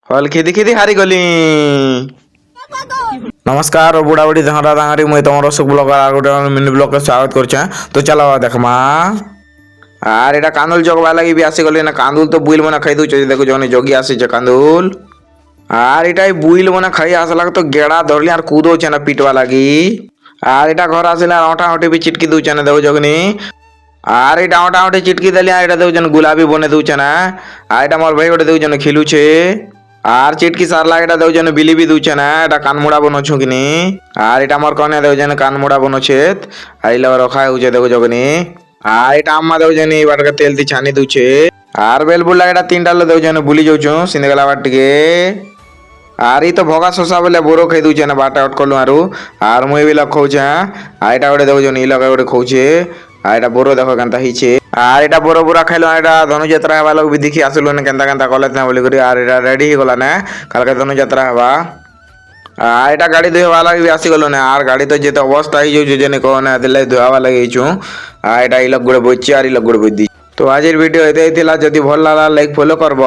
হল খেদি খেদি হারি গলি। নমস্কার বুড়া বুড়ি ধাঁড়া ধাঁড়ি মুই তোমার অশোক ব্লগার আর গোটে মিনি ব্লগে স্বাগত করছে। তো চলো দেখমা। আর এটা কান্দুল জগবা লাগি বি আসি গলি না, কান্দুল তো বুইল মনে খাই দউছে, দেখো যখন জগি আসিছে কান্দুল। আর এটাই বুইল মনে খাই আসলা তো গেড়া ধরলি আর কুদোছে না পিটবা লাগি। আর এটা ঘর আসলে অটা অটি বি চিটকি দউছে না, দেখো যখনি। আর এটা অটা অটি চিটকি দেলি আর এটা দেখুছেন গুলাবি বনে দউছে না। আর এটা মোর ভাই গোটে দেখুছেন খেলুছে। আর চিটকি সারলা এটা দেখুছেন বিলি বি দউছে না, এটা কানমুড়া বনছু কিনি। আর এটা আমার কনে দেখুছেন কানমুড়া বনছে। আর ইলা রখা হউছে দেখো যখনি। আর এটা আম্মা দেখুছেন এবারকে তেল দি ছানি দউছে। আর বেল বুলা এটা তিনটা লো দেখুছেন বুলি যাউছু সিন্দে গলা বার টিকে। আর এই তো ভগা শশা বলে বড় খাই দউছে না বাটা অটকলু আরু। আর মুই বি লক্ষৌছে। আর এটা গোটে দেখুছেন ই লগা গোটে খৌছে। আর এটা বড় দেখো কেনতা হইছে। আর এটা বড় বুড়া খাইলো, এটা ধনুযাত্রা হবা লোক বি দেখি আসলো না কেনতা কেনতা কলে না বলি করি। আর এটা রেডি হয়ে গলা না কালকে ধনুযাত্রা হবা। আর এটা গাড়ি ধোয়া লাগি আসি গলো না। আর গাড়ি তো যেতে অবস্থা হয়ে যাচ্ছে যে কো না দিলে ধোয়া লাগিয়েছু। আর এটা এই লোক গুড়ে বইছি আর এই লোক গুড়ে বই দিই। তো আজের ভিডিও এটাই লা, যদি ভাল লাগলা লাইক ফলো করব।